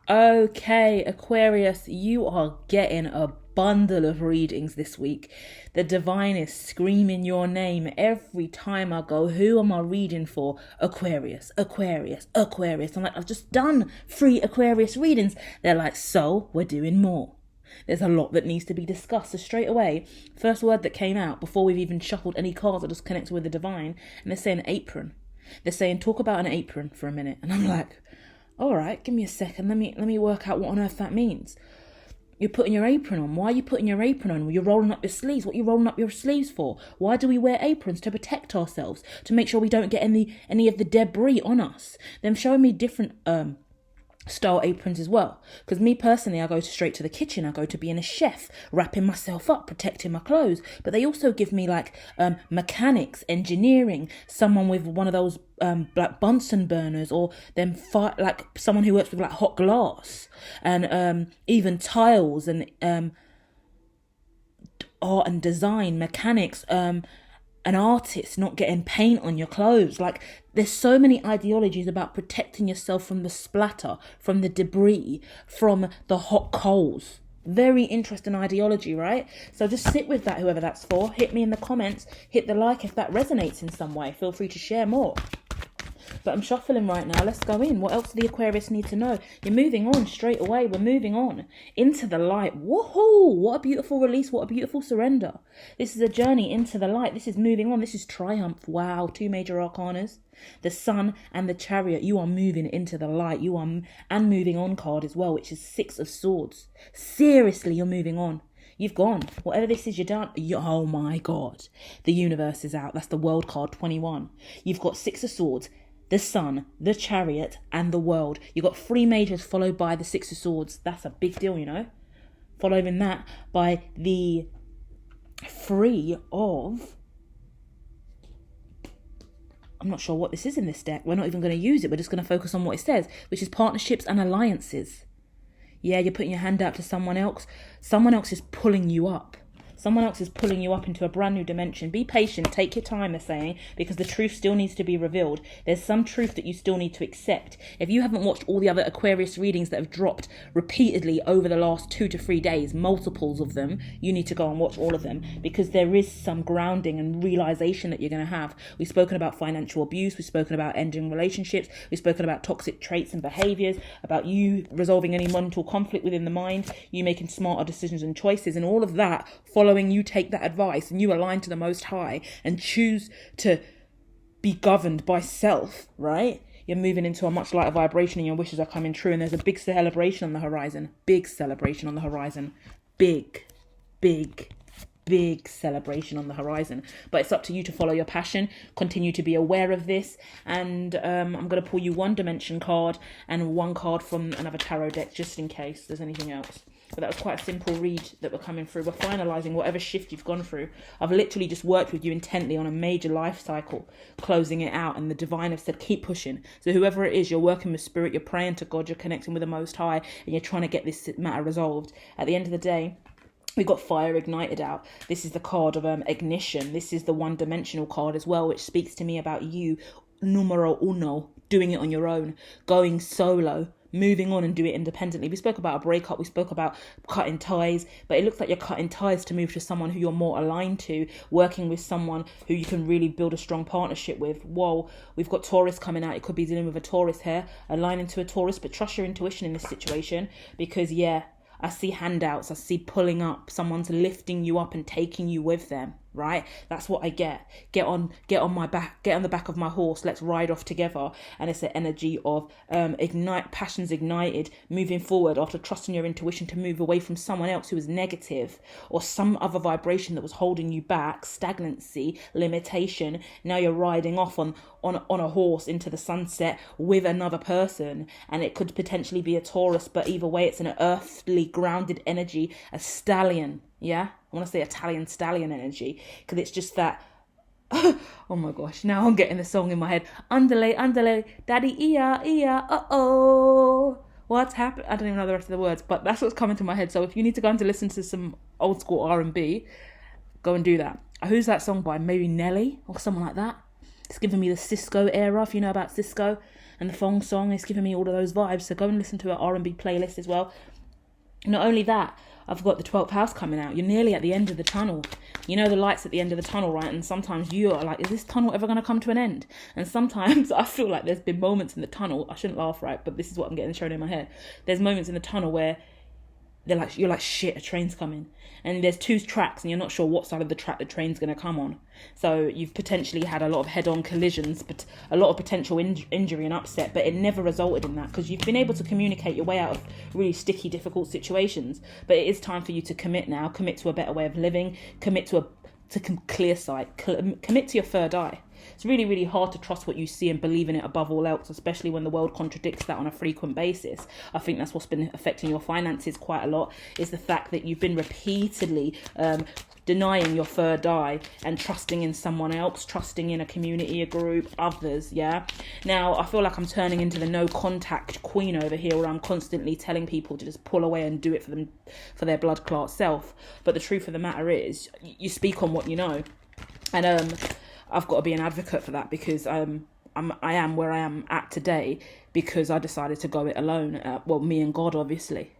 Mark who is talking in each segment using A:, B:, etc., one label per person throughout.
A: Okay, Aquarius, you are getting a bundle of readings this week. The divine is screaming your name every time I go. Who am I reading for? Aquarius, Aquarius, Aquarius. I'm like, I've just done 3 Aquarius readings. They're like, so we're doing more. There's a lot that needs to be discussed. So straight away, first word that came out before we've even shuffled any cards that just connected with the divine, and they're saying apron. They're saying talk about an apron for a minute, and I'm like, all right, give me a second. Let me work out what on earth that means. You're putting your apron on. Why are you putting your apron on? You're rolling up your sleeves. What are you rolling up your sleeves for? Why do we wear aprons? To protect ourselves, to make sure we don't get any of the debris on us. Them showing me different style aprons as well, because me personally, I go straight to the kitchen. I go to being a chef, wrapping myself up, protecting my clothes. But they also give me like mechanics, engineering, someone with one of those like Bunsen burners, or them like someone who works with like hot glass, and even tiles, and art and design, mechanics, an artist, not getting paint on your clothes. Like, there's so many ideologies about protecting yourself from the splatter, from the debris, from the hot coals. Very interesting ideology, right? So just sit with that, whoever that's for. Hit me in the comments, hit the like if that resonates in some way. Feel free to share more. But I'm shuffling right now. Let's go in. What else do the Aquarius need to know? You're moving on straight away. We're moving on into the light. Woohoo! What a beautiful release. What a beautiful surrender. This is a journey into the light. This is moving on. This is triumph. Wow. 2 major arcanas. The Sun and the Chariot. You are moving into the light. You are, and moving on card as well, which is 6 of Swords. Seriously, you're moving on. You've gone. Whatever this is, you're done. Oh my God. The universe is out. That's the World card, 21. You've got 6 of Swords, the Sun, the Chariot, and the World. You got 3 majors followed by the 6 of Swords. That's a big deal, you know. Following that by the 3 of... I'm not sure what this is in this deck. We're not even going to use it. We're just going to focus on what it says, which is partnerships and alliances. Yeah, you're putting your hand out to someone else. Someone else is pulling you up. Someone else is pulling you up into a brand new dimension. Be patient. Take your time, they're saying, because the truth still needs to be revealed. There's some truth that you still need to accept. If you haven't watched all the other Aquarius readings that have dropped repeatedly over the last 2 to 3 days, multiples of them, you need to go and watch all of them, because there is some grounding and realization that you're going to have. We've spoken about financial abuse. We've spoken about ending relationships. We've spoken about toxic traits and behaviors, about you resolving any mental conflict within the mind, you making smarter decisions and choices, and all of that following you take that advice and you align to the Most High and choose to be governed by self, right? You're moving into a much lighter vibration and your wishes are coming true, and there's a big celebration on the horizon. Big celebration on the horizon. Big celebration on the horizon. But it's up to you to follow your passion, continue to be aware of this, and I'm going to pull you 1 dimension card and 1 card from another tarot deck just in case there's anything else. But that was quite a simple read that we're coming through. We're finalising whatever shift you've gone through. I've literally just worked with you intently on a major life cycle, closing it out, and the divine have said keep pushing. So whoever it is, you're working with spirit, you're praying to God, you're connecting with the Most High, and you're trying to get this matter resolved. At the end of the day, we've got fire ignited out. This is the card of ignition. This is the 1-dimensional card as well, which speaks to me about you, numero uno, doing it on your own, going solo, moving on and do it independently. We spoke about a breakup. We spoke about cutting ties, but it looks like you're cutting ties to move to someone who you're more aligned to, working with someone who you can really build a strong partnership with. Whoa, we've got Taurus coming out. It could be dealing with a Taurus here, aligning to a Taurus, but trust your intuition in this situation, because yeah, I see handouts. I see pulling up. Someone's lifting you up and taking you with them, right? That's what I get. Get on my back. Get on the back of my horse. Let's ride off together. And it's the energy of ignite, passions ignited, moving forward after trusting your intuition to move away from someone else who is negative or some other vibration that was holding you back, stagnancy, limitation. Now you're riding off on a horse into the sunset with another person, and it could potentially be a Taurus, but either way, it's an earthly grounded energy, a stallion. Yeah, I want to say Italian stallion energy, because it's just that. Oh my gosh, now I'm getting the song in my head. Underlay, underlay, daddy, iya, iya, uh-oh. What's happened? I don't even know the rest of the words, but that's what's coming to my head. So if you need to go and to listen to some old school R&B, go and do that. Who's that song by? Maybe Nelly or someone like that. It's giving me the Cisco era, if you know about Cisco and the Thong Song. It's giving me all of those vibes. So go and listen to an R&B playlist as well. Not only that, I've got the 12th house coming out. You're nearly at the end of the tunnel. You know the lights at the end of the tunnel, right? And sometimes you are like, is this tunnel ever going to come to an end? And sometimes I feel like there's been moments in the tunnel. I shouldn't laugh, right? But this is what I'm getting shown in my head. There's moments in the tunnel where you're like, shit, a train's coming. And there's 2 tracks and you're not sure what side of the track the train's going to come on. So you've potentially had a lot of head-on collisions, but a lot of potential injury and upset, but it never resulted in that because you've been able to communicate your way out of really sticky, difficult situations. But it is time for you to commit now, commit to a better way of living, commit to clear sight, commit to your third eye. It's really, really hard to trust what you see and believe in it above all else, especially when the world contradicts that on a frequent basis. I think that's what's been affecting your finances quite a lot, is the fact that you've been repeatedly denying your third eye and trusting in someone else, trusting in a community, a group, others, yeah? Now, I feel like I'm turning into the no contact queen over here, where I'm constantly telling people to just pull away and do it for them, for their blood clot self. But the truth of the matter is, you speak on what you know. And I've got to be an advocate for that, because I am where I am at today because I decided to go it alone. Well, me and God, obviously.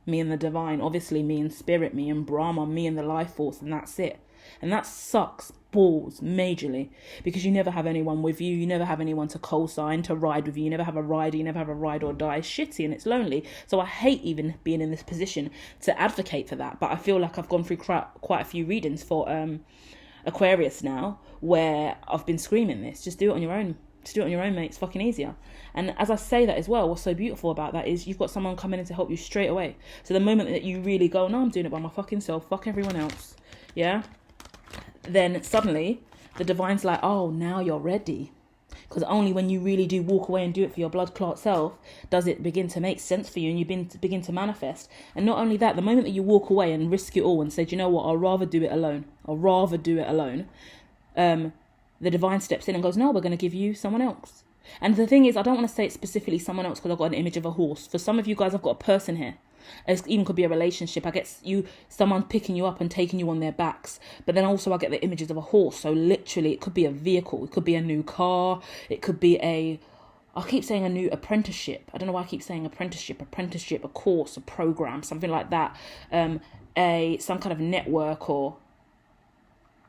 A: Me and the divine, obviously me and spirit, me and Brahma, me and the life force, and that's it. And that sucks balls majorly, because you never have anyone with you. You never have anyone to co-sign, to ride with you. You never have a rider. You never have a ride or die. It's shitty and it's lonely. So I hate even being in this position to advocate for that. But I feel like I've gone through quite a few readings for Aquarius now, where I've been screaming this. Just do it on your own. Just do it on your own, mate. It's fucking easier. And as I say that as well, what's so beautiful about that is you've got someone coming in to help you straight away. So the moment that you really go, no, I'm doing it by my fucking self, fuck everyone else, yeah, then suddenly the divine's like, oh, now you're ready. Because only when you really do walk away and do it for your blood clot self does it begin to make sense for you, and you begin to manifest. And not only that, the moment that you walk away and risk it all and say, do you know what, I'll rather do it alone. The divine steps in and goes, no, we're going to give you someone else. And the thing is, I don't want to say it's specifically someone else because I've got an image of a horse. For some of you guys, I've got a person here. It even could be a relationship. I get someone picking you up and taking you on their backs. But then also I get the images of a horse. So literally it could be a vehicle. It could be a new car. It could be I keep saying a new apprenticeship. I don't know why I keep saying apprenticeship, a course, a program, something like that. Some kind of network or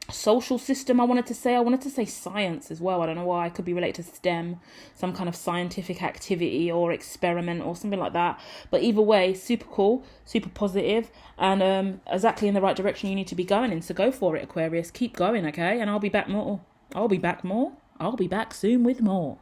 A: social system. I wanted to say science as well. I don't know why. It could be related to STEM, some kind of scientific activity or experiment or something like that. But either way, super cool, super positive, and exactly in the right direction you need to be going in. So go for it, Aquarius. Keep going, okay? And I'll be back soon with more.